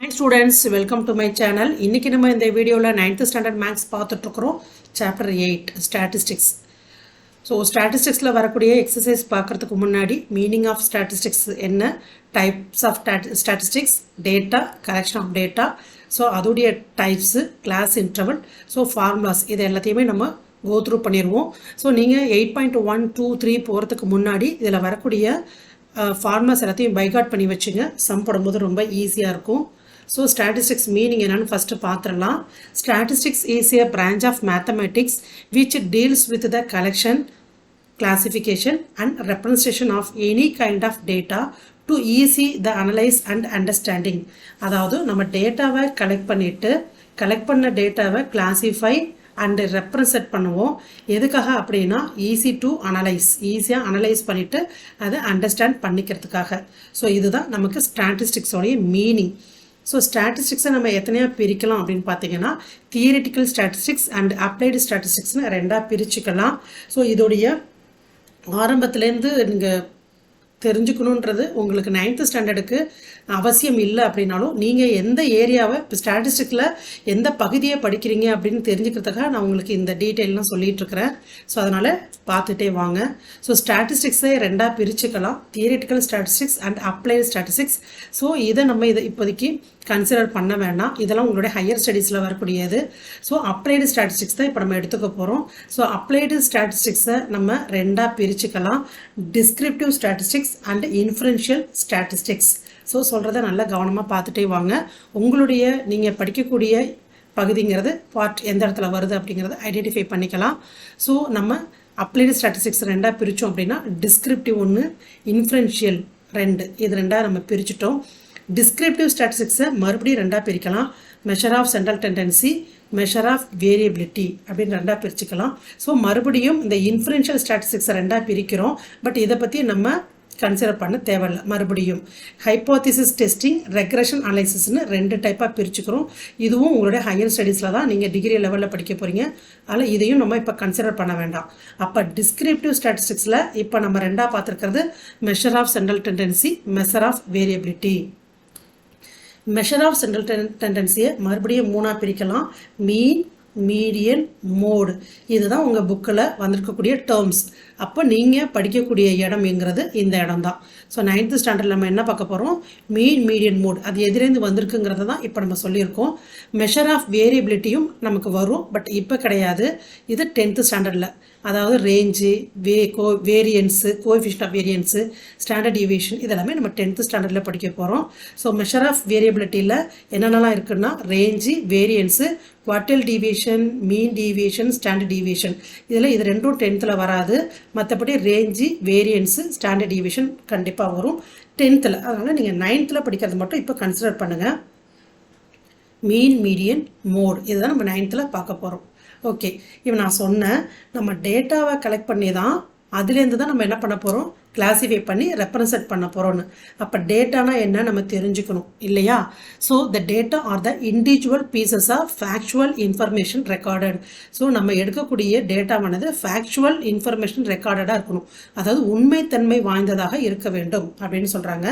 Hi students, welcome to my channel. இன்னைக்கு நம்ம இந்த வீடியோல 9th standard maths பார்த்துட்டு இருக்கோம். chapter 8 statistics. So statisticsல வரக்கூடிய exercise பார்க்கிறதுக்கு முன்னாடி meaning of statistics என்ன, types of statistics, data, collection of data, so அதோடைய types, class interval, so formulas இது எல்லாத்தையுமே நம்ம go through பண்ணிடுவோம். ஸோ நீங்கள் 8.1, 2, 3 போகிறதுக்கு முன்னாடி இதில் வரக்கூடிய ஃபார்முலாஸ் எல்லாத்தையும் பைகாட் பண்ணி வச்சுங்க. சம் போடும்போது ரொம்ப ஈஸியாக இருக்கும். ஸோ ஸ்டாட்டிஸ்டிக்ஸ் மீனிங் என்னன்னு ஃபஸ்ட்டு பார்த்துடலாம். Statistics is a branch of mathematics which deals with the collection, classification and representation of any kind of data to easy the analyse and understanding. அதாவது நம்ம டேட்டாவை கலெக்ட் பண்ண டேட்டாவை கிளாசிஃபை அண்டு ரெப்ரசன்ட் பண்ணுவோம். எதுக்காக அப்படின்னா ஈஸி டு அனலைஸ், ஈஸியாக analyse பண்ணிவிட்டு அதை அண்டர்ஸ்டாண்ட் பண்ணிக்கிறதுக்காக. ஸோ இதுதான் நமக்கு ஸ்டாட்டிஸ்டிக்ஸோடைய மீனிங். ஸோ ஸ்டாட்டிஸ்டிக்ஸை நம்ம எத்தனையாக பிரிக்கலாம் அப்படின்னு பார்த்தீங்கன்னா தியரிட்டிக்கல் ஸ்டாட்டிஸ்டிக்ஸ் அண்ட் அப்ளைடு ஸ்டாட்டிஸ்டிக்ஸ்னு ரெண்டாக பிரிச்சுக்கலாம். ஸோ இதோடைய ஆரம்பத்துலேருந்து நீங்கள் தெரிஞ்சுக்கணுன்றது உங்களுக்கு 9th ஸ்டாண்டர்டுக்கு அவசியம் இல்லை அப்படின்னாலும் நீங்கள் எந்த ஏரியாவை இப்போ ஸ்டாட்டிஸ்டிக்கில் எந்த பகுதியை படிக்கிறீங்க அப்படின்னு தெரிஞ்சுக்கிறதுக்காக நான் உங்களுக்கு இந்த டீட்டெயிலாம் சொல்லிகிட்ருக்கிறேன். ஸோ அதனால் பார்த்துட்டே வாங்க. ஸோ ஸ்டாட்டிஸ்டிக்ஸை ரெண்டாக பிரிச்சுக்கலாம், theoretical statistics and applied statistics. So இதை நம்ம இப்போதைக்கு கன்சிடர் பண்ண வேண்டாம், இதெல்லாம் உங்களுடைய ஹையர் ஸ்டடீஸில் வரக்கூடியது. ஸோ அப்ளைடு ஸ்டாட்டிஸ்டிக்ஸ் தான் இப்போ நம்ம எடுத்துக்க போகிறோம். ஸோ அப்ளைடு ஸ்டாட்டிஸ்டிக்ஸை நம்ம ரெண்டாக பிரிச்சுக்கலாம், descriptive statistics and inferential statistics. So சொல்கிறத நல்லா கவனமாக பார்த்துட்டே வாங்க. உங்களுடைய நீங்கள் படிக்கக்கூடிய பகுதிங்கிறது பார்ட் எந்த இடத்துல வருது அப்படிங்கிறத ஐடென்டிஃபை பண்ணிக்கலாம். ஸோ நம்ம அப்ளைடு ஸ்டாட்டிஸ்டிக்ஸ் ரெண்டாக பிரித்தோம் அப்படின்னா டிஸ்கிரிப்டிவ் ஒன்று, இன்ஃபரன்ஷியல் ரெண்டு, இது ரெண்டாக நம்ம பிரிச்சுட்டோம். டிஸ்கிரிப்டிவ் ஸ்டாட்டிஸ்டிக்ஸை மறுபடியும் ரெண்டாக பிரிக்கலாம், measure of central tendency, measure of variability அப்படின்னு ரெண்டாக பிரிச்சுக்கலாம். ஸோ மறுபடியும் இந்த இன்ஃபரன்ஷியல் ஸ்டாட்டிஸ்டிக்ஸை ரெண்டாக பிரிக்கிறோம். பட் இதை பற்றி நம்ம கன்சிடர் பண்ண தேவையில்லை. மறுபடியும் ஹைப்போதிசிஸ் டெஸ்டிங், ரெக்ரெஷன் அனலைசிஸ்னு ரெண்டு டைப்பாக பிரிச்சுக்கிறோம். இதுவும் உங்களுடைய ஹையர் ஸ்டடீஸில் தான் நீங்கள் டிகிரி லெவலில் படிக்க போகிறீங்க. அதில் இதையும் நம்ம இப்போ கன்சிடர் பண்ண வேண்டாம். அப்போ டிஸ்கிரிப்டிவ் ஸ்டாட்டிஸ்டிக்ஸில் இப்போ நம்ம ரெண்டாக பார்த்துருக்கிறது measure of central tendency, measure of variability. Measure of central டெண்டன்சியை மறுபடியும் மூணாக பிரிக்கலாம், மீன், மீடியன், மோடு. இதுதான் உங்கள் புக்கில் வந்திருக்கக்கூடிய டேர்ம்ஸ். அப்போ நீங்கள் படிக்கக்கூடிய இடம் என்கிறது இந்த இடம் தான். ஸோ 9th ஸ்டாண்டர்டில் நம்ம என்ன பார்க்க போகிறோம், மீன், மீடியன், மோட், அது எதிலேருந்து வந்திருக்குங்கிறத தான் இப்போ நம்ம சொல்லியிருக்கோம். மெஷர் ஆஃப் வேரியபிலிட்டியும் நமக்கு வரும், பட் இப்போ கிடையாது. இது 10th ஸ்டாண்டர்டில், அதாவது range, variance, coefficient of variance, standard deviation, இதெல்லாமே நம்ம 10th ஸ்டாண்டர்டில் படிக்க போகிறோம். ஸோ மெஷர் ஆஃப் வேரியபிலிட்டியில் என்னென்னலாம் இருக்குன்னா ரேஞ்சு, வேரியன்ஸு, குவார்டைல் டிவியேஷன், மீன் டிவியேஷன், ஸ்டாண்டர்ட் டிவியேஷன். இதில் இது ரெண்டும் 10th வராது. மற்றபடி ரேஞ்சு, வேரியன்ஸு, ஸ்டாண்டர்ட் டிவியேஷன் கண்டிப்பாக வரும் 10th. அதனால் நீங்கள் 9th படிக்கிறது மட்டும் இப்போ கன்சிடர் பண்ணுங்கள். மீன், மீடியன், மோட், இதுதான் நம்ம 9th பார்க்க போகிறோம். ஓகே, இப்போ நான் சொன்னேன் நம்ம டேட்டாவை கலெக்ட் பண்ணி தான் அதுலேருந்து தான் நம்ம என்ன பண்ண போகிறோம், கிளாசிஃபை பண்ணி ரெப்ரசன்ட் பண்ண போகிறோன்னு. அப்போ டேட்டானா என்ன நம்ம தெரிஞ்சுக்கணும் இல்லையா? So the data are the individual pieces of factual information recorded. So நம்ம எடுக்கக்கூடிய டேட்டாவானது ஃபேக்சுவல் இன்ஃபர்மேஷன் ரெக்கார்டடாக இருக்கணும், அதாவது உண்மைத்தன்மை வாய்ந்ததாக இருக்க வேண்டும் அப்படின்னு சொல்கிறாங்க.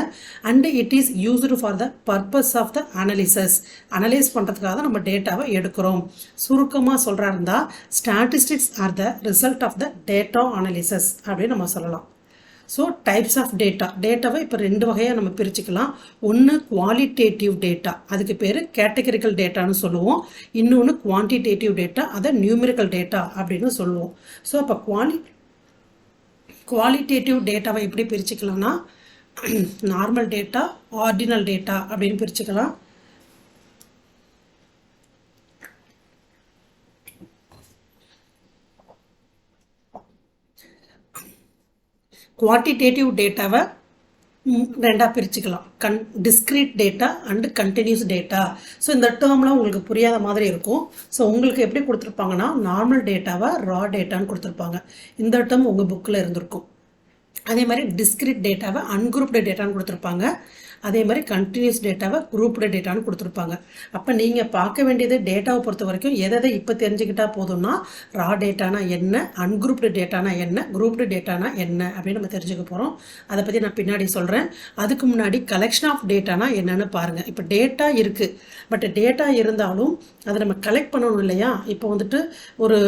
And it is used for the purpose of the analysis. Analyse பண்ணுறதுக்காக தான் நம்ம டேட்டாவை எடுக்கிறோம். சுருக்கமாக சொல்கிறா இருந்தால் statistics are the result of the data analysis அப்படின்னு நம்ம சொல்லலாம். ஸோ டைப்ஸ் ஆஃப் டேட்டாவை இப்போ ரெண்டு வகையாக நம்ம பிரிச்சுக்கலாம். ஒன்று குவாலிட்டேட்டிவ் டேட்டா, அதுக்கு பேர் கேட்டகரிக்கல் டேட்டான்னு சொல்லுவோம். இன்னொன்று குவான்டிடேட்டிவ் டேட்டா, அதை நியூமெரிக்கல் டேட்டா அப்படின்னு சொல்லுவோம். ஸோ அப்போ குவாலிட்டேட்டிவ் டேட்டாவை எப்படி பிரிச்சுக்கலாம்னா நார்மல் டேட்டா, ஆர்டினல் டேட்டா அப்படின்னு பிரிச்சுக்கலாம். குவான்டிடேட்டிவ் டேட்டாவை ரெண்டாக பிரிச்சுக்கலாம், discrete data and continuous data. So இந்த டேர்ம்லாம் உங்களுக்கு புரியாத மாதிரி இருக்கும். ஸோ உங்களுக்கு எப்படி கொடுத்துருப்பாங்கன்னா நார்மல் டேட்டாவை ரா டேட்டான்னு கொடுத்துருப்பாங்க. இந்த டேர்ம் உங்கள் புக்கில் இருந்திருக்கும். அதே மாதிரி டிஸ்க்ரீட் டேட்டாவை அன்குரூப்டு டேட்டான்னு கொடுத்துருப்பாங்க. அதே மாதிரி கண்டினியூஸ் டேட்டாவை குரூப்டு டேட்டான்னு கொடுத்துருப்பாங்க. அப்போ நீங்கள் பார்க்க வேண்டியது டேட்டாவை பொறுத்த வரைக்கும் எதை இப்போ தெரிஞ்சுக்கிட்டா போதும்னா ரா டேட்டானா என்ன, அன்குரூப்டு டேட்டானா என்ன, குரூப்டு டேட்டானா என்ன அப்படின்னு நம்ம தெரிஞ்சுக்க போகிறோம். அதை பற்றி நான் பின்னாடி சொல்கிறேன். அதுக்கு முன்னாடி கலெக்ஷன் ஆஃப் டேட்டானா என்னென்னு பாருங்கள். இப்போ டேட்டா இருக்குது, பட் டேட்டா இருந்தாலும் அதை நம்ம கலெக்ட் பண்ணணும் இல்லையா. இப்போ வந்துட்டு ஒரு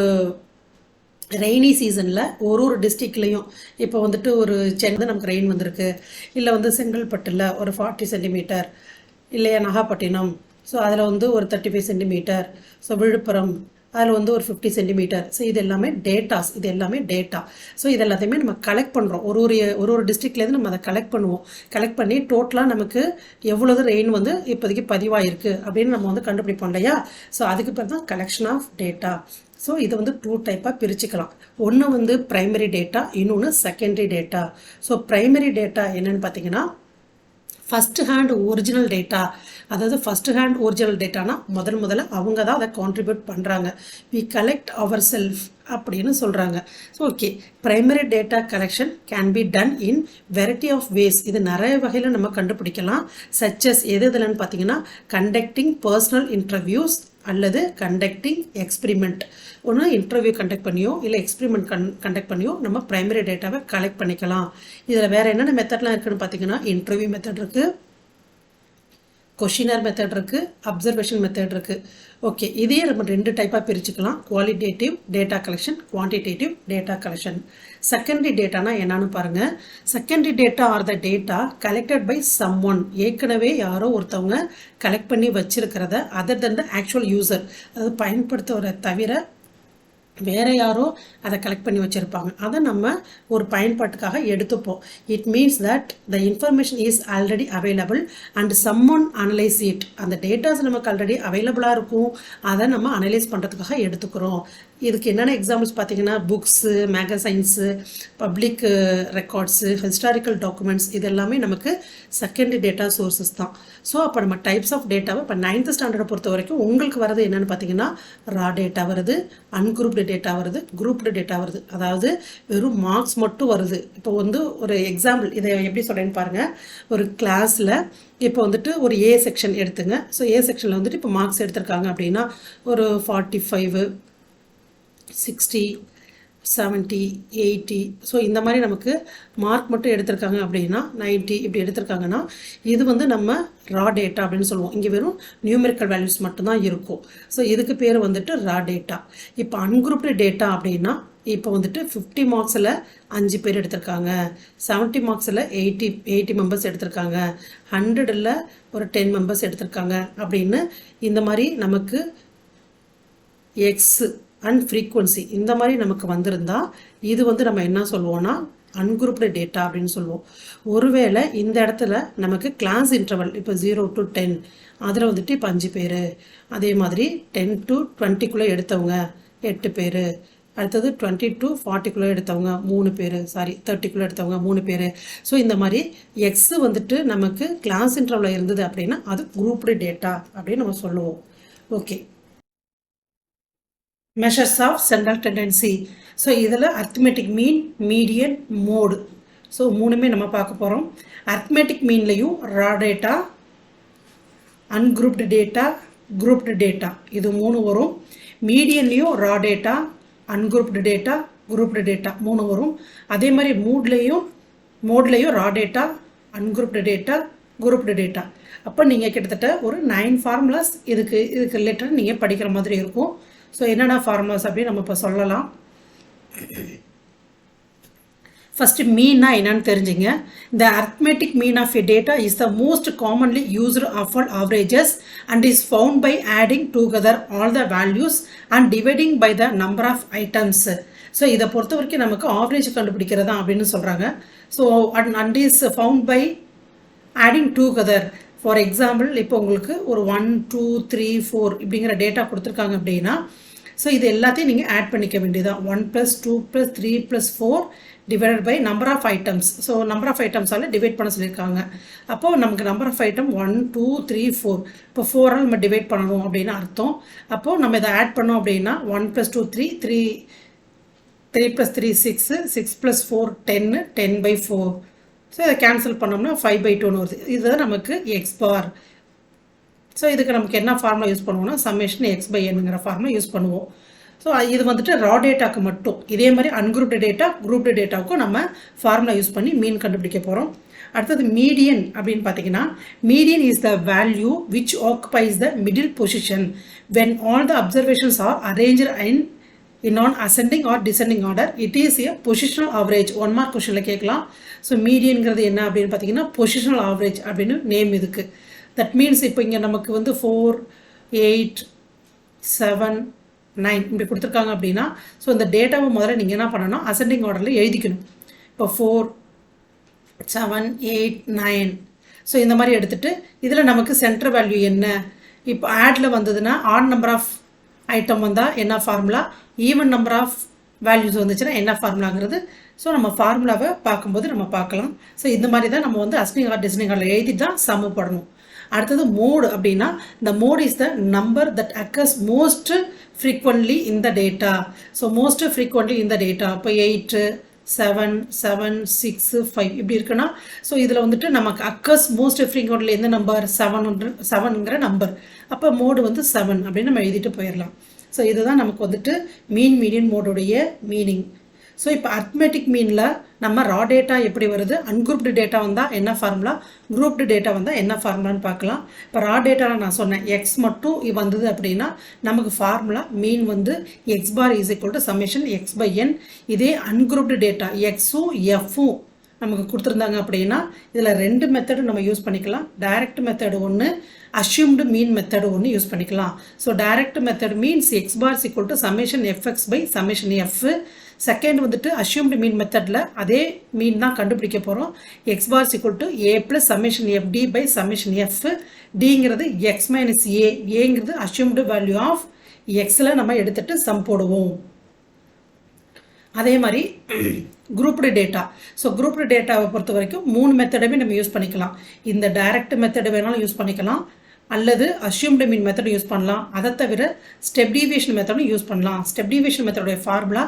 ரெய்னி சீசனில் ஒரு டிஸ்ட்ரிக்ட்லேயும் இப்போ வந்துட்டு ஒரு சென்னை நமக்கு ரெயின் வந்திருக்கு, இல்லை வந்து செங்கல்பட்டில் ஒரு 40 சென்டிமீட்டர், இல்லையா நாகப்பட்டினம் ஸோ அதில் வந்து ஒரு 35 சென்டிமீட்டர், ஸோ விழுப்புரம் அதில் வந்து ஒரு 50 சென்டிமீட்டர். ஸோ இது எல்லாமே டேட்டாஸ், இது எல்லாமே டேட்டா. ஸோ இது எல்லாத்தையுமே நம்ம கலெக்ட் பண்ணுறோம். ஒரு டிஸ்ட்ரிக்ட்லேருந்து நம்ம அதை கலெக்ட் பண்ணுவோம். கலெக்ட் பண்ணி டோட்டலாக நமக்கு எவ்வளவு ரெயின் வந்து இப்போதைக்கு பதிவாயிருக்கு அப்படின்னு நம்ம வந்து கண்டுபிடிப்போம் இல்லையா. ஸோ அதுக்கு பேர் தான் கலெக்ஷன் ஆஃப் டேட்டா. ஸோ இதை வந்து 2 டைப்பாக பிரிச்சுக்கலாம். ஒன்று வந்து ப்ரைமரி டேட்டா, இன்னொன்று secondary data. So primary data என்னென்னு பார்த்தீங்கன்னா ஃபஸ்ட் ஹேண்ட் ஒரிஜினல் டேட்டா. அதாவது ஃபஸ்ட் ஹேண்ட் ஒரிஜினல் டேட்டானா முதல்ல அவங்க தான் அதை கான்ட்ரிபியூட் பண்ணுறாங்க. வி கலெக்ட் அவர் செல்ஃப் அப்படின்னு சொல்கிறாங்க. So okay, primary data collection can be done in variety of ways. இது நிறைய வகையில் நம்ம கண்டுபிடிக்கலாம். சச்சஸ் எதுலன்னு பார்த்தீங்கன்னா கண்டக்டிங் பர்சனல் இன்டர்வியூஸ் அல்லது கண்டக்டிங் எக்ஸ்பிரிமெண்ட். ஒன்று இன்டர்வியூ கண்டக்ட் பண்ணியோ இல்லை எக்ஸ்பிரிமெண்ட் கண்டக்ட் பண்ணியோ நம்ம ப்ரைமரி டேட்டாவை கலெக்ட் பண்ணிக்கலாம். இதில் வேறு என்னென்ன மெத்தட்லாம் இருக்குதுன்னு பார்த்தீங்கன்னா இன்டர்வியூ மெத்தட் இருக்குது, கொஷினர் மெத்தட் இருக்குது, அப்சர்வேஷன் மெத்தட் இருக்குது. ஓகே, இதே நம்ம 2 டைப்பாக பிரிச்சுக்கலாம். Qualitative data collection, quantitative data collection. Secondary டேட்டானா என்னன்னு பாருங்கள். Secondary data are the data collected by someone. ஏற்கனவே யாரோ ஒருத்தவங்க கலெக்ட் பண்ணி வச்சிருக்கிறத other than the actual user, அதாவது பயன்படுத்துவதை தவிர வேறு யாரோ அதை கலெக்ட் பண்ணி வச்சுருப்பாங்க. அதை நம்ம ஒரு பயன்பாட்டுக்காக எடுத்துப்போம். It means that the information is already available and someone analyse it. அந்த டேட்டாஸ் நமக்கு ஆல்ரெடி அவைலபிளாக இருக்கும், அதை நம்ம அனலைஸ் பண்ணுறதுக்காக எடுத்துக்கிறோம். இதுக்கு என்னென்ன எக்ஸாம்பிள்ஸ் பார்த்தீங்கன்னா books, magazines, public records, historical documents, இது எல்லாமே நமக்கு செகண்டரி டேட்டா சோர்ஸஸ் தான். ஸோ அப்போ நம்ம டைப்ஸ் ஆஃப் டேட்டாவை இப்போ 9th ஸ்டாண்டர்டை பொறுத்த வரைக்கும் உங்களுக்கு வரது என்னென்னு பார்த்தீங்கன்னா ரா டேட்டா வருது, அன்குரூப்டு டேட்டா வருது, குரூப்டு டேட்டா வருது. அதாவது வெறும் மார்க்ஸ் மட்டும் வருது. இப்போ வந்து ஒரு எக்ஸாம்பிள் இதை எப்படி சொல்கிறேன்னு பாருங்கள். ஒரு கிளாஸில் இப்போ வந்துட்டு ஒரு ஏ செக்ஷன் எடுத்துங்க. ஸோ ஏ செக்ஷனில் வந்துட்டு இப்போ மார்க்ஸ் எடுத்திருக்காங்க அப்படின்னா ஒரு 45, 60, 70, 80. ஸோ இந்த மாதிரி நமக்கு மார்க் மட்டும் எடுத்திருக்காங்க அப்படின்னா 90 இப்படி எடுத்திருக்காங்கன்னா இது வந்து நம்ம ரா டேட்டா அப்படின்னு சொல்லுவோம். இங்கே வெறும் நியூமெரிக்கல் வேல்யூஸ் மட்டும்தான் இருக்கும். ஸோ இதுக்கு பேர் வந்துட்டு ரா டேட்டா. இப்போ அன்குரூப்டு டேட்டா அப்படின்னா இப்போ வந்துட்டு 50 மார்க்ஸில் 5 பேர் எடுத்திருக்காங்க, 70 மார்க்ஸில் 80 மெம்பர்ஸ் எடுத்திருக்காங்க, 100ல் ஒரு 10 மெம்பர்ஸ் எடுத்திருக்காங்க அப்படின்னு இந்த மாதிரி நமக்கு எக்ஸ் அண்ட் ஃப்ரீக்வன்சி இந்த மாதிரி நமக்கு வந்திருந்தா இது வந்து நம்ம என்ன சொல்லுவோம்னா அன்குரூப்டு டேட்டா அப்படின்னு சொல்லுவோம். ஒருவேளை இந்த இடத்துல நமக்கு கிளாஸ் இன்டர்வல் இப்போ 0 to 10 அதில் வந்துட்டு இப்போ 5 பேர், அதே மாதிரி 10 to 20 எடுத்தவங்க 8 பேர், அடுத்தது 20 to 40 எடுத்தவங்க 3 பேர், 30 எடுத்தவங்க 3 பேர். ஸோ இந்த மாதிரி எக்ஸ் வந்துட்டு நமக்கு கிளாஸ் இன்டர்வலில் இருந்தது அப்படின்னா அது குரூப்டு டேட்டா அப்படின்னு நம்ம சொல்லுவோம். Okay, measures of central tendency. So இதில் arithmetic mean, median, mode, so மூணுமே நம்ம பார்க்க போகிறோம். அர்த்மெட்டிக் மீன்லையும் raw data, ungrouped data, grouped data இது 3 வரும். மீடியன்லேயும் raw data, ungrouped data, grouped data 3 வரும். அதே மாதிரி மோட்லேயும் raw data, ungrouped data, grouped data. அப்போ நீங்கள் கிட்டத்தட்ட ஒரு 9 ஃபார்முலாஸ் இதுக்கு ரிலேட்டட் நீங்கள் படிக்கிற மாதிரி இருக்கும். ஸோ என்னென்ன ஃபார்முலாஸ் அப்படின்னு நம்ம இப்போ சொல்லலாம். ஃபஸ்ட்டு மீன்னா என்னன்னு தெரிஞ்சுங்க. The arithmetic mean of a data is the most commonly used of all averages and is found by adding together all the values and dividing by the number of items. So இதை பொறுத்த வரைக்கும் நமக்கு average கண்டுபிடிக்கிறதா அப்படின்னு சொல்கிறாங்க. So and is found by adding together. For example இப்போ உங்களுக்கு ஒரு 1, 2, 3, 4 இப்படிங்கிற டேட்டா கொடுத்துருக்காங்க அப்படின்னா ஸோ இது எல்லாத்தையும் நீங்கள் ஆட் பண்ணிக்க வேண்டியதான். 1 + 2 + 3 + 4 divided by number of items. So number of ஐட்டம்ஸால் டிவைட் பண்ண சொல்லியிருக்காங்க. அப்போது நமக்கு நம்பர் ஆஃப் ஐட்டம் 1, 2, 3, 4. இப்போ 4ஆல் நம்ம டிவைட் பண்ணணும் அப்படின்னு அர்த்தம். அப்போது நம்ம இதை ஆட் பண்ணோம் அப்படின்னா 1 + 2 3, 3 + 3 6, 6 + 4 10, 10/4. ஸோ இதை கேன்சல் பண்ணோம்னா 5/2 வருது. இதுதான் நமக்கு எக்ஸ் பார். ஸோ இதுக்கு நமக்கு என்ன ஃபார்முலா யூஸ் பண்ணுவோம்னா சம்மேஷன் x/nங்கிற ஃபார்முலா யூஸ் பண்ணுவோம். ஸோ இது வந்துட்டு ரா டேட்டாக்கு மட்டும். இதே மாதிரி அன்குரூப்டு டேட்டா குரூப்டு டேட்டாவுக்கும் நம்ம ஃபார்முலா யூஸ் பண்ணி மீன் கண்டுபிடிக்க போகிறோம். அடுத்தது மீடியன் அப்படின்னு பார்த்தீங்கன்னா median is the value which occupies the middle position when all the observations are arranged in on ascending or descending order. It is a positional average. 1 mark questionல கேட்கலாம். So மீடியன்கிறது என்ன அப்படின்னு பார்த்தீங்கன்னா பொசிஷனல் ஆவரேஜ் அப்படின்னு name இதுக்கு. That means இப்போ இங்கே நமக்கு வந்து 4, 8, 7, 9 இப்படி கொடுத்துருக்காங்க அப்படின்னா ஸோ இந்த டேட்டாவை முதல்ல நீங்கள் என்ன பண்ணணும் அசெண்டிங் ஆர்டரில் எழுதிக்கணும். இப்போ 4, 7, 8, 9 ஸோ இந்த மாதிரி எடுத்துகிட்டு இதில் நமக்கு சென்டர் வேல்யூ என்ன, இப்போ ஆடில் வந்ததுன்னா ஆட் நம்பர் ஆஃப் ஐட்டம் வந்தால் என்ன formula, even number of values வந்துச்சுன்னா என்ன ஃபார்முலாங்கிறது ஸோ நம்ம ஃபார்முலாவை பார்க்கும்போது நம்ம பார்க்கலாம். ஸோ இந்த மாதிரி தான் நம்ம வந்து அசெண்டிங் ஆர் டிசெண்டிங் ஆர்டரில் எழுதிட்டு தான் சம் போடணும். அடுத்தது மோட் அப்படின்னா the mode is the number that occurs most frequently in the data. So most frequently in the data இப்போ 8, 7, 7, 6, 5 இப்படி இருக்குன்னா ஸோ இதில் வந்துட்டு நமக்கு occurs most frequently எந்த நம்பர் 7ங்கிற நம்பர், அப்போ மோடு வந்து 7 அப்படின்னு நம்ம எழுதிட்டு போயிடலாம். ஸோ இதுதான் நமக்கு வந்துட்டு மீடியன் மோடுடைய மீனிங். ஸோ இப்போ அர்த்மெட்டிக் மீனில் நம்ம ரா டேட்டா எப்படி வருது, அன்குரூப்டு டேட்டா வந்தால் என்ன ஃபார்முலா, குரூப்டு டேட்டா வந்தால் என்ன ஃபார்முலான்னு பார்க்கலாம். இப்போ ரா டேட்டாவில் நான் சொன்னேன் எக்ஸ் மட்டும் வந்தது அப்படின்னா நமக்கு ஃபார்முலா மீன் வந்து x bar is equal to summation x/n. இதே அன்குரூப்டு டேட்டா எக்ஸும் எஃப்பும் நமக்கு கொடுத்துருந்தாங்க அப்படின்னா இதில் 2 மெத்தடு நம்ம யூஸ் பண்ணிக்கலாம். டைரக்ட் மெத்தடு ஒன்று, அஷ்யூம்டு மீன் மெத்தடு ஒன்று யூஸ் பண்ணிக்கலாம். So direct method means x bar equal to summation fx/சம்மேஷன் எஃப். செகண்ட் வந்துட்டு அஷ்யூம்டு மீன் மெத்தடில் அதே மீன் தான் கண்டுபிடிக்க போகிறோம். X bar equal to a + summation fd/சம்மேஷன் எஃப். டிங்கிறது x - a, ஏங்கிறது அஷ்யூம்டு வேல்யூ ஆஃப் எக்ஸில் நம்ம எடுத்துகிட்டு சம் போடுவோம். அதே மாதிரி குரூப்டு டேட்டா. ஸோ குரூப்டு டேட்டாவை பொறுத்த வரைக்கும் 3 மெத்தடுமே நம்ம யூஸ் பண்ணிக்கலாம். இந்த டைரக்ட் மெத்தடு வேணாலும் யூஸ் பண்ணிக்கலாம், அல்லது அஷ்யூம்டு மீன் மெத்தடு யூஸ் பண்ணலாம். அதை தவிர ஸ்டெப் டீவியேஷன் மெத்தடும் யூஸ் பண்ணலாம். ஸ்டெப் டீவியேஷன் மெத்தடோடைய formula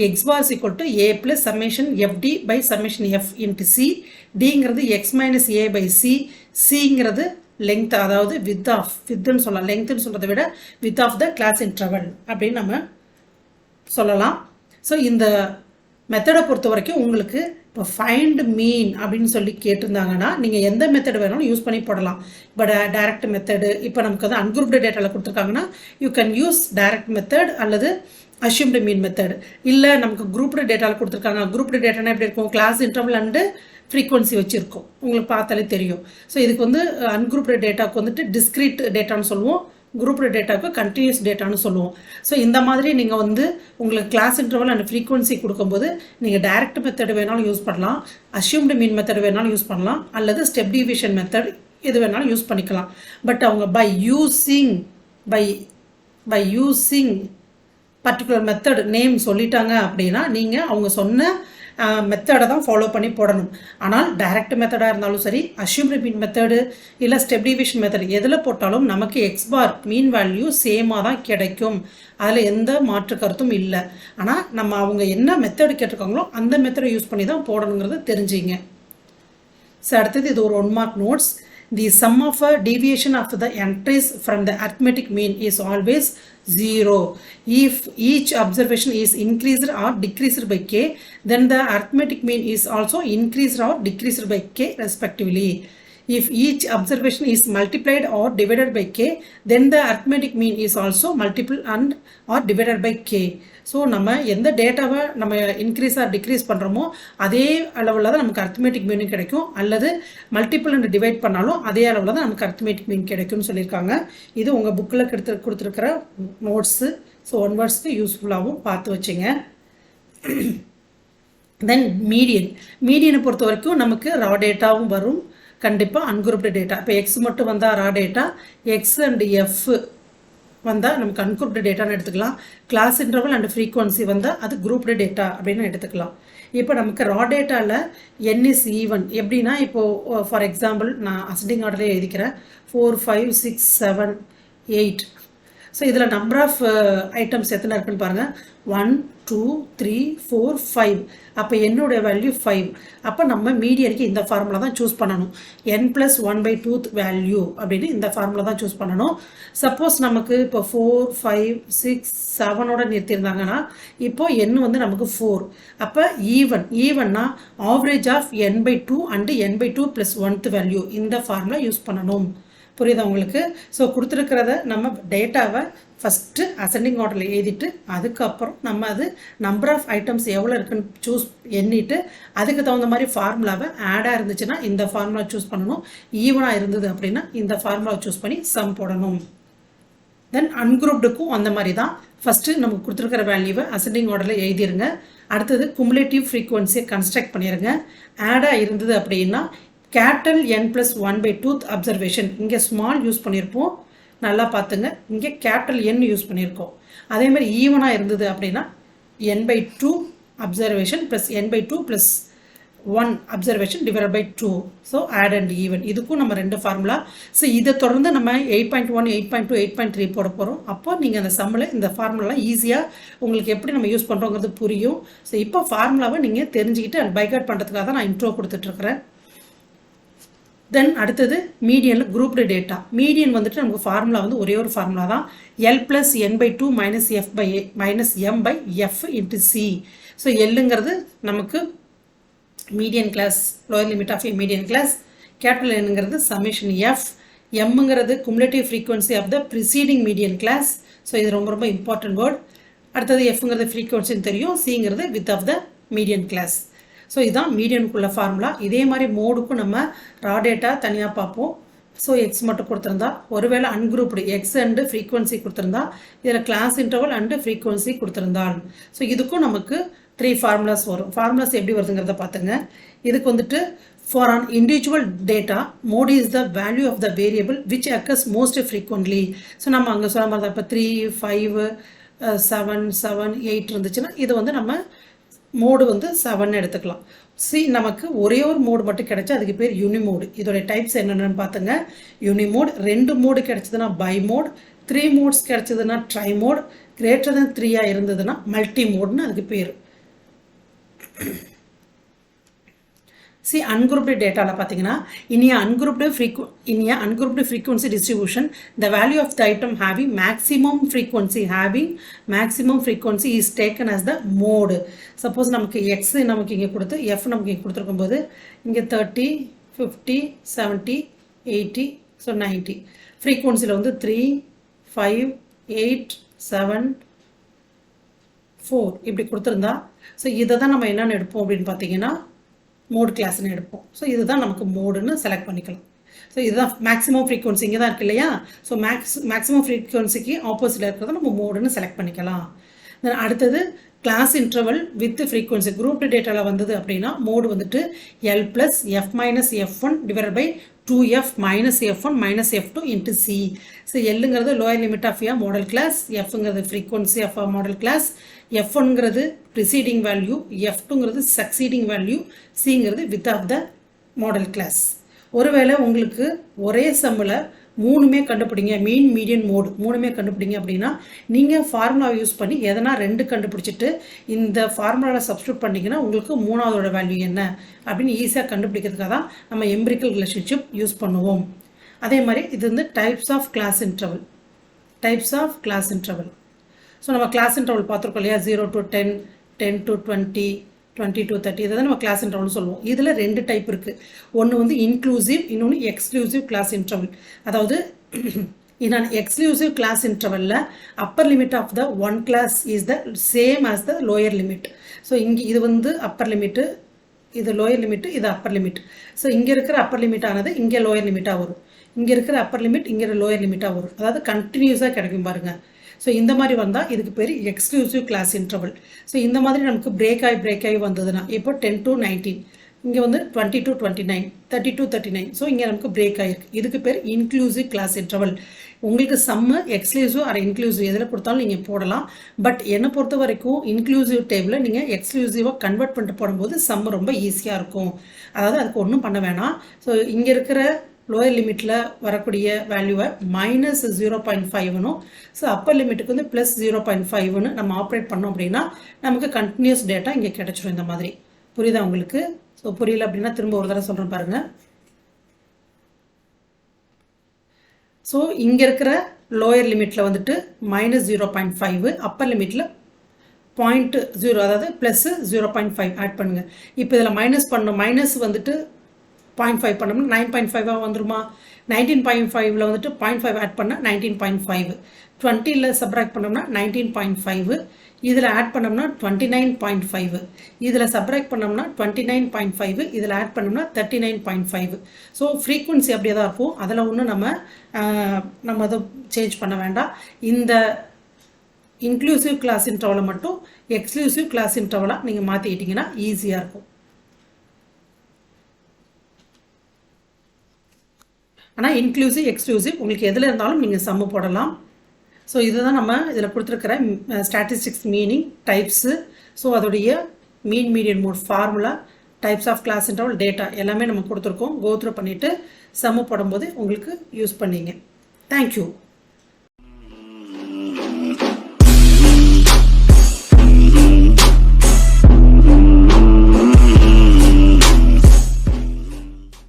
x bar equal to a + summation fd/சம்மேஷன் f × c. டிங்கிறது x - a/c. சிங்கிறது லெங்த், அதாவது வித்துன்னு சொல்லலாம். லெங்க்த்னு சொல்கிறத விட width of the class interval அப்படின்னு நம்ம சொல்லலாம். ஸோ இந்த மெத்தடை பொறுத்த வரைக்கும் உங்களுக்கு இப்போ ஃபைண்ட் மீன் அப்படின்னு சொல்லி கேட்டிருந்தாங்கன்னா நீங்கள் எந்த மெத்தட் வேணாலும் யூஸ் பண்ணி போடலாம். இப்போ டைரக்ட் மெத்தடு, இப்போ நமக்கு வந்து அன்குரூப்டு டேட்டாவில் கொடுத்துருக்காங்கன்னா you can use direct method அல்லது அஷ்யூம்டு மீன் மெத்தட். இல்லை நமக்கு குரூப்டு டேட்டாவில் கொடுத்துருக்காங்க, குரூப்டு டேட்டானா எப்படி இருக்கும், கிளாஸ் இன்டர்வல் அண்டு ஃப்ரீக்வன்சி வச்சுருக்கோம், உங்களுக்கு பார்த்தாலே தெரியும். ஸோ இதுக்கு வந்து அன்குரூப்டு டேட்டாவுக்கு வந்துட்டு டிஸ்க்ரீட் டேட்டான்னு சொல்லுவோம், குரூப்டு டேட்டாவுக்கு கண்டினியூஸ் டேட்டான்னு சொல்லுவோம். ஸோ இந்த மாதிரி நீங்கள் வந்து உங்களுக்கு கிளாஸ் இன்டர்வல் அண்ட் ஃப்ரீக்வன்சி கொடுக்கும்போது நீங்கள் டைரக்ட் மெத்தட் வேணாலும் யூஸ் பண்ணலாம், அஷ்யூம்டு மீன் மெத்தட் வேணாலும் யூஸ் பண்ணலாம், அல்லது ஸ்டெப் டீவியேஷன் மெத்தட் எது வேணாலும் யூஸ் பண்ணிக்கலாம். பட் அவங்க by using particular method name சொல்லிட்டாங்க அப்படின்னா நீங்கள் அவங்க சொன்ன மெத்தடை தான் ஃபாலோ பண்ணி போடணும். ஆனால் டைரக்ட் மெத்தடாக இருந்தாலும் சரி, அஷ்யூம்டு மீன் மெத்தடு இல்லை ஸ்டெப் டீவியேஷன் மெத்தட் எதில் போட்டாலும் நமக்கு எக்ஸ் பார் மீன் வேல்யூ சேமாக தான் கிடைக்கும். அதில் எந்த மாற்று கருத்தும் இல்லை. ஆனால் நம்ம அவங்க என்ன மெத்தடு கேட்டிருக்காங்களோ அந்த மெத்தடை யூஸ் பண்ணி தான் போடணுங்கிறத தெரிஞ்சுங்க. ஸோ அடுத்தது இது ஒரு 1 mark notes. The sum of a deviation of the entries from the arithmetic mean is always 0. If each observation is increased or decreased by k, then the arithmetic mean is also increased or decreased by k respectively. If each observation is multiplied or divided by k, then the arithmetic mean is also multiplied and or divided by k. So நம்ம எந்த டேட்டாவை நம்ம increase R degrees பண்ணுறோமோ அதே அளவில் தான் நமக்கு arithmetic மீன் கிடைக்கும், அல்லது மல்டிபிள் அண்ட் டிவைட் பண்ணாலும் அதே அளவில் தான் நமக்கு அர்த்மெட்டிக் மீன் கிடைக்கும்னு சொல்லியிருக்காங்க. இது உங்கள் புக்கில் கொடுத்துருக்கிற நோட்ஸு. ஸோ 1 வேர்ட்ஸ்க்கு யூஸ்ஃபுல்லாகவும் பார்த்து வச்சுங்க. தென் மீடியனை பொறுத்த வரைக்கும் நமக்கு ரா டேட்டாவும் வரும், கண்டிப்பாக அன்குரூப்டு டேட்டா. இப்போ எக்ஸ் மட்டும் வந்தால் raw data, x and f வந்தால் நமக்கு அன்குரூப்டு டேட்டான்னு எடுத்துக்கலாம். கிளாஸ் இன்டர்வல் அண்ட் ஃப்ரீக்வன்சி வந்தால் அது குரூப்டு டேட்டா அப்படின்னு எடுத்துக்கலாம். இப்போ நமக்கு ரா டேட்டாவில் n is even எப்படின்னா, இப்போது ஃபார் எக்ஸாம்பிள் நான் அசெண்டிங் ஆர்டரே எழுதிக்கிறேன். 4, 5, 6, 7, 8. ஸோ இதில் நம்பர் ஆஃப் ஐட்டம்ஸ் எத்தனை இருக்குன்னு பாருங்கள். 1 2 3 4 5. அப்போ என்னோட வேல்யூ 5. அப்போ நம்ம மீடியனுக்கு இந்த ஃபார்முலா தான் சூஸ் பண்ணணும். n+1/2 வேல்யூ அப்படின்னு இந்த ஃபார்முலா தான் சூஸ் பண்ணணும். சப்போஸ் நமக்கு இப்போ 4 5 6 7ஓட நிறுத்தியிருந்தாங்கன்னா இப்போ n வந்து நமக்கு 4. அப்போ ஈவன்னா average of n/2 and n/2 + 1th value இந்த ஃபார்முலா யூஸ் பண்ணணும். புரியுதா உங்களுக்கு? ஸோ கொடுத்துருக்கிறத நம்ம டேட்டாவை ஃபஸ்ட்டு அசெண்டிங் ஆர்டரில் எழுதிட்டு அதுக்கப்புறம் நம்ம அது நம்பர் ஆஃப் ஐட்டம்ஸ் எவ்வளோ இருக்குன்னு சூஸ் எண்ணிட்டு அதுக்கு தகுந்த மாதிரி ஃபார்முலாவை ஆடாக இருந்துச்சுன்னா இந்த ஃபார்முலா சூஸ் பண்ணணும். ஈவனாக இருந்தது அப்படின்னா இந்த ஃபார்முலாவை சூஸ் பண்ணி சம் போடணும். தென் அன்குரூப்டுக்கும் அந்த மாதிரி தான். ஃபஸ்ட்டு நமக்கு கொடுத்துருக்கிற வேல்யூவை அசெண்டிங் ஆர்டரில் எழுதிருங்க. அடுத்தது குமுலேட்டிவ் ஃப்ரீக்குவன்சியை கன்ஸ்ட்ரக்ட் பண்ணிடுங்க. ஆடாக இருந்தது அப்படின்னா கேட்டல் n+1/2 அப்சர்வேஷன். இங்கே ஸ்மால் யூஸ் பண்ணியிருப்போம், நல்லா பார்த்துங்க. இங்கே கேட்டல் n யூஸ் பண்ணியிருக்கோம். அதே மாதிரி ஈவனாக இருந்தது அப்படின்னா n/2 observation plus n/2 + 1 observation divide by 2. So odd and even. இதுக்கும் நம்ம ரெண்டு ஃபார்முலா. ஸோ இதை தொடர்ந்து நம்ம 8.1 8.2 8.3 போட போகிறோம். அப்போ நீங்கள் அந்த சம்மில் இந்த ஃபார்முலாலாம் ஈஸியாக உங்களுக்கு எப்படி நம்ம யூஸ் பண்ணுறோங்கிறது புரியும். ஸோ இப்போ ஃபார்முலாவை நீங்கள் தெரிஞ்சுக்கிட்டு அண்ட் பைகாட் பண்ணுறதுக்காக தான் நான் இன்ட்ரோ கொடுத்துட்ருக்குறேன். தென் அடுத்தது மீடியனில் குரூப்டு டேட்டா. மீடியன் வந்துட்டு நமக்கு ஃபார்முலா வந்து ஒரே ஒரு ஃபார்முலா தான். L+n/2 - m/f × c. ஸோ எல்லுங்கிறது நமக்கு median class, lower limit of a median class. Capital என்னங்கிறது சமேஷன் எஃப். எம்ங்கிறது cumulative frequency of the preceding median class. So இது ரொம்ப ரொம்ப இம்பார்ட்டன்ட் வேர்ட். அடுத்தது எஃப்ங்கிறது ஃப்ரீக்வன்சின்னு தெரியும், சிங்கிறது width of the median class. So இதுதான் மீடியனுக்குள்ள ஃபார்முலா. இதே மாதிரி மோடுக்கும் நம்ம ரா டேட்டா தனியாக பார்ப்போம். ஸோ எக்ஸ் மட்டும் கொடுத்துருந்தா, ஒருவேளை அன்குரூப்டு எக்ஸ் அண்டு ஃப்ரீக்வன்சி கொடுத்துருந்தா, இதில் கிளாஸ் இன்டர்வல் அண்டு ஃப்ரீக்வன்சி கொடுத்துருந்தால், ஸோ இதுக்கும் நமக்கு 3 ஃபார்முலாஸ் வரும். ஃபார்முலாஸ் எப்படி வருதுங்கிறத பார்த்துங்க. இதுக்கு வந்துட்டு for an individual data, mode is the value of the variable which occurs most frequently. So நம்ம அங்கே சொல்ல மாதிரி தான். இப்போ 3 5 7 7 8 இருந்துச்சுன்னா இது வந்து நம்ம மோடு வந்து 7 எடுத்துக்கலாம். நமக்கு ஒரே ஒரு மோடு மட்டும் கிடைச்சா அதுக்கு பேர் யூனிமோடு. இதோடைய டைப்ஸ் என்னென்னு பார்த்துங்க. யூனிமோட். 2 மோடு கிடைச்சதுன்னா பை மோட். 3 மோட்ஸ் கிடைச்சதுன்னா ட்ரை மோட். கிரேட்டர் தென் 3 இருந்ததுன்னா மல்டி மோட்னு அதுக்கு பேர். ungrouped data பார்த்தீங்கன்னா in a ungrouped frequency distribution, the value of the item having maximum frequency is taken as the mode. Suppose நமக்கு x நமக்கு இங்கே கொடுத்து f நமக்கு இங்கே கொடுத்துருக்கும் போது இங்கே 30 50 70 80 ஸோ 90 ஃப்ரீக்வன்சியில் வந்து 3 5 8 7 4 இப்படி கொடுத்துருந்தா, ஸோ இதை தான் நம்ம என்னென்னு எடுப்போம் அப்படின்னு பார்த்தீங்கன்னா மோட் கிளாஸ்ன்னு எடுப்போம். ஸோ இதுதான் நமக்கு மோடுன்னு செலக்ட் பண்ணிக்கலாம். ஸோ இதுதான் மேக்ஸிமம் ஃப்ரீக்வன்சி இங்கே தான் இருக்கு இல்லையா? ஸோ மேக்ஸிமம் ஃப்ரீக்வன்சிக்கு ஆப்போசிட்டில் இருக்கிறத நம்ம மோடுன்னு செலக்ட் பண்ணிக்கலாம். தென் அடுத்தது class interval with frequency. Group டேட்டாவில் வந்தது அப்படின்னா மோடு வந்துட்டு L+f-f1 divide by 2f - f1 - f2 × c. So எல்லுங்கிறது lower limit of a modal class, எஃப்ங்கிறது frequency of a modal class, f1ங்கிறது ப்ரிசீடிங் வேல்யூ, f2ங்கிறது சக்சீடிங் வேல்யூ, சிங்கிறது width of the modal class. ஒருவேளை உங்களுக்கு ஒரே சம்மில் 3மே கண்டுபிடிங்க, மீன் மீடியன் மோடு 3மே கண்டுபிடிங்க அப்படின்னா நீங்கள் ஃபார்முலாவை யூஸ் பண்ணி எதனா 2 கண்டுபிடிச்சிட்டு இந்த ஃபார்முலாவில் சப்ஸ்டியூட் பண்ணிங்கன்னா உங்களுக்கு 3ஆவதோட வேல்யூ என்ன அப்படின்னு ஈஸியாக கண்டுபிடிக்கிறதுக்காக தான் நம்ம எம்பிரிக்கல் ரிலேஷன்ஷிப் யூஸ் பண்ணுவோம். அதே மாதிரி இது வந்து types of class interval. So நம்ம கிளாஸ் இன்டர்வல் பார்த்துருக்கோம் இல்லையா? 0 to 10, 10 to 20, 20 to 30, இதை தான் நம்ம கிளாஸ் இன்டர்வல்னு சொல்லுவோம். இதில் 2 டைப் இருக்குது. ஒன்று வந்து இன்க்ளூசிவ், இன்னொன்று எக்ஸ்க்ளூசிவ் கிளாஸ் இன்டர்வல். அதாவது நான் எக்ஸ்க்ளூசிவ் கிளாஸ் இன்டர்வலில் upper limit of the one class is the same as the lower limit. So இங்கே இது வந்து அப்பர் லிமிட்டு, இது லோயர் லிமிட்டு, இது அப்பர் லிமிட். ஸோ இங்கே இருக்கிற அப்பர் லிமிட் ஆனது இங்கே லோயர் லிமிட்டாக வரும், இங்கே இருக்கிற அப்பர் லிமிட் இங்கே லோயர் லிமிட்டாக வரும். அதாவது கண்டினியூஸாக கிடைக்கும் பாருங்கள். ஸோ இந்த மாதிரி வந்தால் இதுக்கு பேர் எக்ஸ்க்ளூசிவ் கிளாஸ் இன்டர்வல். ஸோ இந்த மாதிரி நமக்கு பிரேக் ஆகி வந்ததுன்னா இப்போ 10 to 19, இங்கே வந்து 20 to 29, 30 to 39, ஸோ இங்கே நமக்கு பிரேக் ஆகிருக்கு. இதுக்கு பேர் இன்க்ளூசிவ் கிளாஸ் இன்டர்வல். உங்களுக்கு சம்மு எக்ஸ்க்ளூசிவ் ஆர் இன்க்ளூசிவ் எதில் கொடுத்தாலும் நீங்கள் போடலாம். பட் என்னை பொறுத்த வரைக்கும் இன்க்ளூசிவ் டேபிளில் நீங்கள் எக்ஸ்க்ளூசிவாக கன்வெர்ட் பண்ணிட்டு போடும்போது சம்மு ரொம்ப ஈஸியாக இருக்கும். அதாவது அதுக்கு ஒன்றும் பண்ண வேணாம். ஸோ இங்கே இருக்கிற லோயர் லிமிட்டில் வரக்கூடிய வேல்யூவை மைனஸ் 0.5னும் ஸோ அப்பர் லிமிட்டுக்கு வந்து ப்ளஸ் 0.5ன்னு நம்ம ஆப்ரேட் பண்ணோம் அப்படின்னா நமக்கு கண்டினியூஸ் டேட்டா இங்கே கிடைச்சிடும் இந்த மாதிரி. புரியுதா உங்களுக்கு? ஸோ புரியல அப்படின்னா திரும்ப ஒரு தடவை சொல்கிறேன் பாருங்கள். ஸோ இங்கே இருக்கிற லோயர் லிமிட்டில் வந்துட்டு மைனஸ் 0.5, அப்பர் லிமிட்டில் 0.0 அதாவது ப்ளஸ் 0.5 ஆட் பண்ணுங்கள். இப்போ இதில் மைனஸ் பண்ணோம், மைனஸ் வந்துட்டு 0.5 பண்ணோம்னா 9.5 வந்துருமா? 19.5ல் வந்துட்டு 0.5 ஆட் பண்ணால் 19.5, 20ல் சப்ராக்ட் பண்ணோம்னா 19.5, இதில் ஆட் பண்ணோம்னா 29.5, இதில் சப்ராக்ட் பண்ணோம்னா 29.5, இதில் ஆட் பண்ணோம்னா 39.5. ஸோ ஃப்ரீக்வன்சி அப்படியே தான் இருக்கும், அதில் ஒன்றும் நம்ம அதை சேஞ்ச் பண்ண வேண்டாம். இந்த இன்க்ளூசிவ் கிளாஸ் இன்டர்வலை மட்டும் எக்ஸ்க்ளூசிவ் கிளாஸ் இன்டர்வலாக நீங்கள் மாற்றிக்கிட்டிங்கன்னா ஈஸியாக இருக்கும். ஆனால் இன்க்ளூசிவ் எக்ஸ்க்ளூசிவ் உங்களுக்கு எதில் இருந்தாலும் நீங்கள் சம்மு போடலாம். ஸோ இதுதான் நம்ம இதில் கொடுத்துருக்கிற ஸ்டாட்டிஸ்டிக்ஸ் மீனிங், டைப்ஸு, ஸோ அதோடைய mean median mode formula, types of class interval, data எல்லாமே நம்ம கொடுத்துருக்கோம். கோத்ரூ பண்ணிவிட்டு சம்மு போடும்போது உங்களுக்கு யூஸ் பண்ணிங்க. தேங்க்யூ.